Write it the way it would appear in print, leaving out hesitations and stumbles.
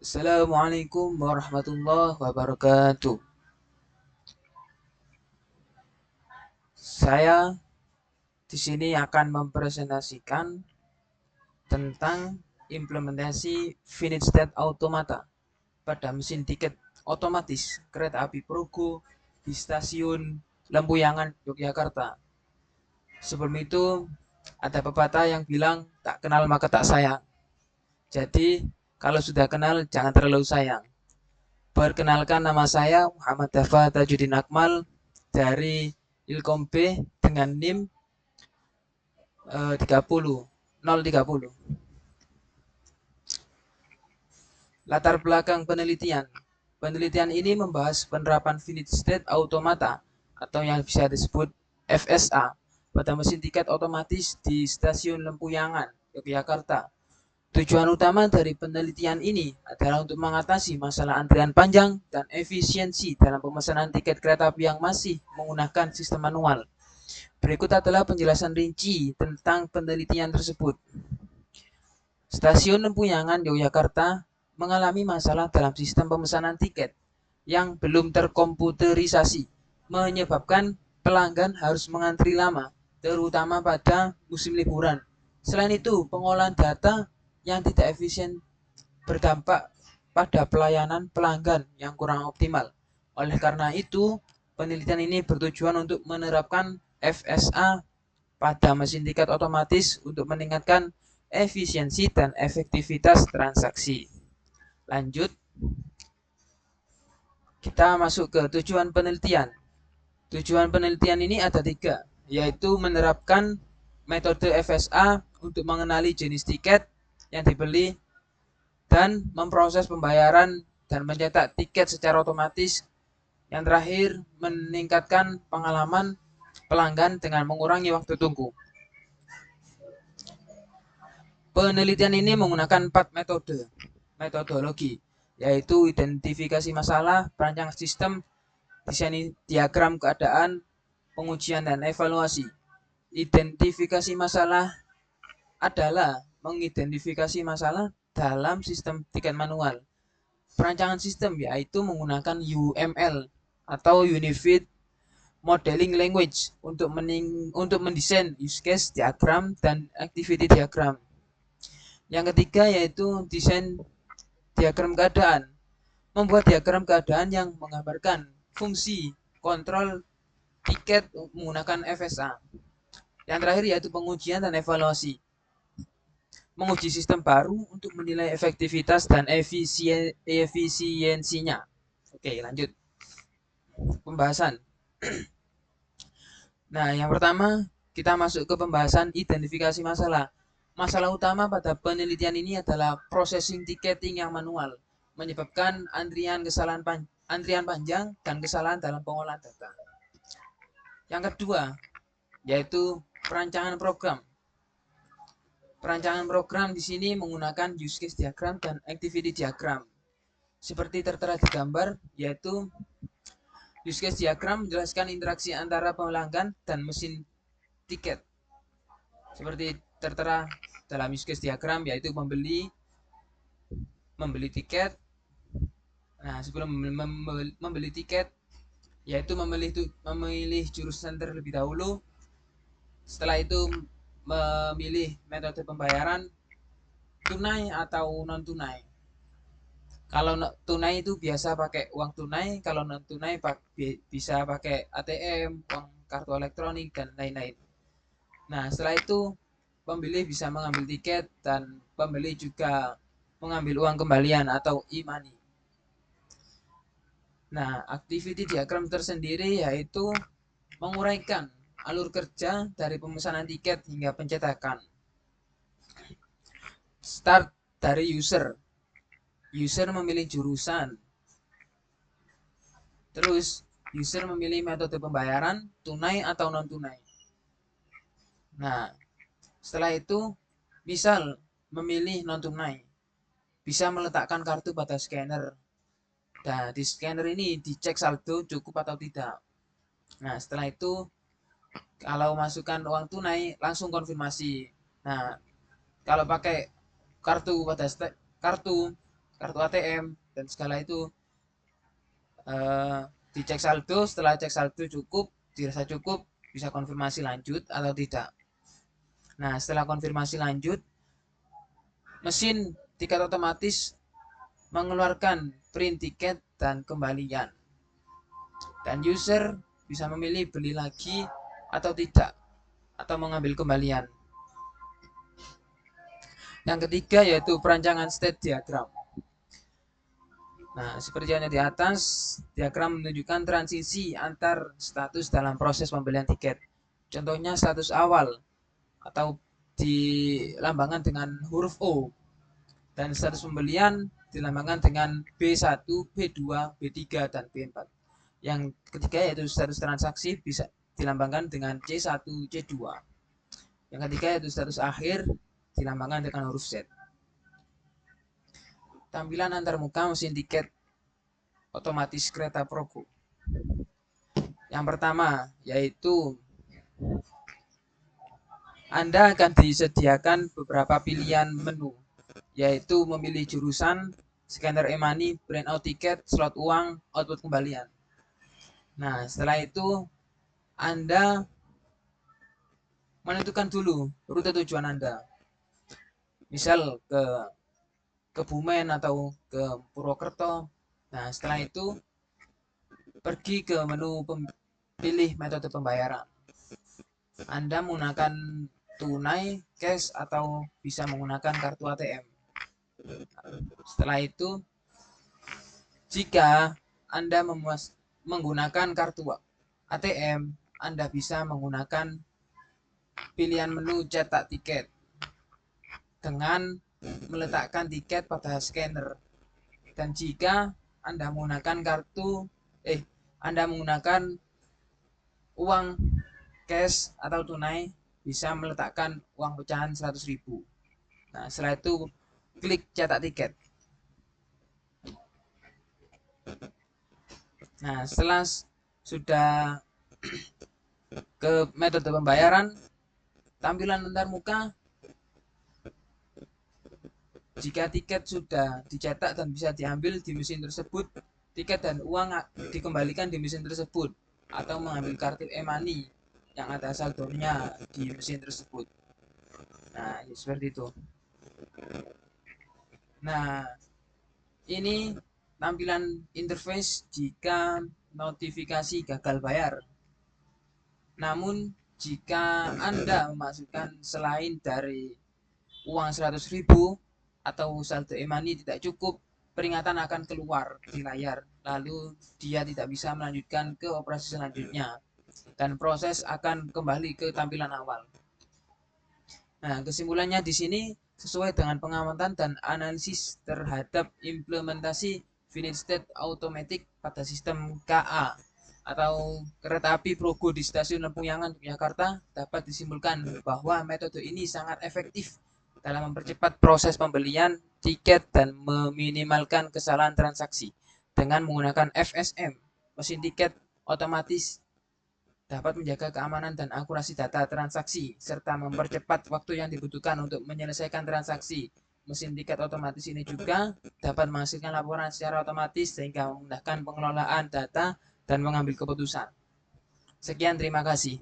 Assalamualaikum warahmatullahi wabarakatuh. Saya di sini akan mempresentasikan tentang implementasi finite state automata pada mesin tiket otomatis kereta api Progo di stasiun Lempuyangan, Yogyakarta. Sebelum itu, ada pepatah yang bilang tak kenal maka tak sayang. Jadi, kalau sudah kenal jangan terlalu sayang. Perkenalkan, nama saya Muhammad Dafa Tajuddin Akmal dari Ilkom B dengan NIM 30 030. Latar belakang penelitian. Penelitian ini membahas penerapan finite state automata atau yang bisa disebut FSA pada mesin tiket otomatis di stasiun Lempuyangan, Yogyakarta. Tujuan utama dari penelitian ini adalah untuk mengatasi masalah antrian panjang dan efisiensi dalam pemesanan tiket kereta api yang masih menggunakan sistem manual. Berikut adalah penjelasan rinci tentang penelitian tersebut. Stasiun Lempuyangan, Yogyakarta mengalami masalah dalam sistem pemesanan tiket yang belum terkomputerisasi, menyebabkan pelanggan harus mengantri lama, terutama pada musim liburan. Selain itu, pengolahan data yang tidak efisien berdampak pada pelayanan pelanggan yang kurang optimal. Oleh karena itu, penelitian ini bertujuan untuk menerapkan FSA pada mesin tiket otomatis untuk meningkatkan efisiensi dan efektivitas transaksi. Lanjut, kita masuk ke tujuan penelitian. Tujuan penelitian ini ada tiga, yaitu menerapkan metode FSA untuk mengenali jenis tiket yang dibeli dan memproses pembayaran dan mencetak tiket secara otomatis. Yang terakhir, meningkatkan pengalaman pelanggan dengan mengurangi waktu tunggu. Penelitian ini menggunakan 4 metodologi, yaitu identifikasi masalah, perancangan sistem, desain diagram keadaan, pengujian dan evaluasi. Identifikasi masalah adalah mengidentifikasi masalah dalam sistem tiket manual. Perancangan sistem yaitu menggunakan UML atau Unified Modeling Language untuk mendesain use case diagram dan activity diagram. Yang ketiga yaitu desain diagram keadaan. Membuat diagram keadaan yang menggambarkan fungsi kontrol tiket menggunakan FSA. Yang terakhir yaitu pengujian dan evaluasi. Menguji sistem baru untuk menilai efektivitas dan efisiensinya. Oke, lanjut pembahasan. Nah, yang pertama kita masuk ke pembahasan identifikasi masalah. Masalah utama pada penelitian ini adalah processing ticketing yang manual, menyebabkan antrian panjang dan kesalahan dalam pengolahan data. Yang kedua, yaitu perancangan program. Perancangan program di sini menggunakan use case diagram dan activity diagram. Seperti tertera di gambar, yaitu use case diagram menjelaskan interaksi antara pelanggan dan mesin tiket. Seperti tertera dalam use case diagram, yaitu membeli tiket. Nah, sebelum membeli tiket, yaitu memilih jurusan terlebih dahulu. Setelah itu memilih metode pembayaran tunai atau non tunai. Kalau tunai itu biasa pakai uang tunai, kalau non tunai bisa pakai ATM, uang kartu elektronik dan lain-lain. Nah, setelah itu pembeli bisa mengambil tiket dan pembeli juga mengambil uang kembalian atau e-money. Nah, activity diagram tersendiri yaitu menguraikan alur kerja dari pemesanan tiket hingga pencetakan. Start dari user. User memilih jurusan. Terus user memilih metode pembayaran tunai atau non tunai. Nah, setelah itu misal memilih non tunai, bisa meletakkan kartu pada scanner. Nah, di scanner ini dicek saldo cukup atau tidak. Nah, setelah itu kalau masukkan uang tunai langsung konfirmasi. Nah, kalau pakai kartu pada kartu kartu ATM, dan segala itu dicek saldo. Setelah cek saldo cukup, dirasa cukup, bisa konfirmasi lanjut atau tidak. Nah, setelah konfirmasi lanjut, mesin tiket otomatis mengeluarkan print tiket dan kembalian, dan user bisa memilih beli lagi atau tidak, atau mengambil kembalian. Yang ketiga yaitu perancangan state diagram. Nah, seperti yang di atas, diagram menunjukkan transisi antar status dalam proses pembelian tiket. Contohnya status awal atau dilambangkan dengan huruf O, dan status pembelian dilambangkan dengan B1, B2, B3, dan B4. Yang ketiga yaitu status transaksi bisa dilambangkan dengan C1, C2. Yang ketiga yaitu status akhir dilambangkan dengan huruf Z. Tampilan antarmuka mesin tiket otomatis kereta Progo. Yang pertama yaitu Anda akan disediakan beberapa pilihan menu, yaitu memilih jurusan, scanner e-money, print out tiket, slot uang, output kembalian. Nah, setelah itu Anda menentukan dulu rute tujuan Anda. Misal ke Kebumen atau ke Purwokerto. Nah, setelah itu pergi ke menu pilih metode pembayaran. Anda menggunakan tunai, cash, atau bisa menggunakan kartu ATM. Setelah itu, jika Anda menggunakan kartu ATM, Anda bisa menggunakan pilihan menu cetak tiket dengan meletakkan tiket pada scanner. Dan jika Anda menggunakan Anda menggunakan uang cash atau tunai, bisa meletakkan uang pecahan 100.000. Nah, setelah itu klik cetak tiket. Nah, setelah sudah ke metode pembayaran, tampilan antarmuka jika tiket sudah dicetak dan bisa diambil di mesin tersebut, tiket dan uang dikembalikan di mesin tersebut, atau mengambil kartu e-money yang ada saldonya di mesin tersebut. Nah, seperti itu. Nah, ini tampilan interface jika notifikasi gagal bayar. Namun, jika Anda memasukkan selain dari uang 100.000 atau saldo e-money tidak cukup, peringatan akan keluar di layar. Lalu dia tidak bisa melanjutkan ke operasi selanjutnya, dan proses akan kembali ke tampilan awal. Nah, kesimpulannya di sini sesuai dengan pengamatan dan analisis terhadap implementasi Finite State Automatic pada sistem KA atau kereta api Progo di stasiun Lempuyangan, Yogyakarta, dapat disimpulkan bahwa metode ini sangat efektif dalam mempercepat proses pembelian tiket dan meminimalkan kesalahan transaksi. Dengan menggunakan FSM, mesin tiket otomatis dapat menjaga keamanan dan akurasi data transaksi, serta mempercepat waktu yang dibutuhkan untuk menyelesaikan transaksi. Mesin tiket otomatis ini juga dapat menghasilkan laporan secara otomatis sehingga memudahkan pengelolaan data dan mengambil keputusan. Sekian, terima kasih.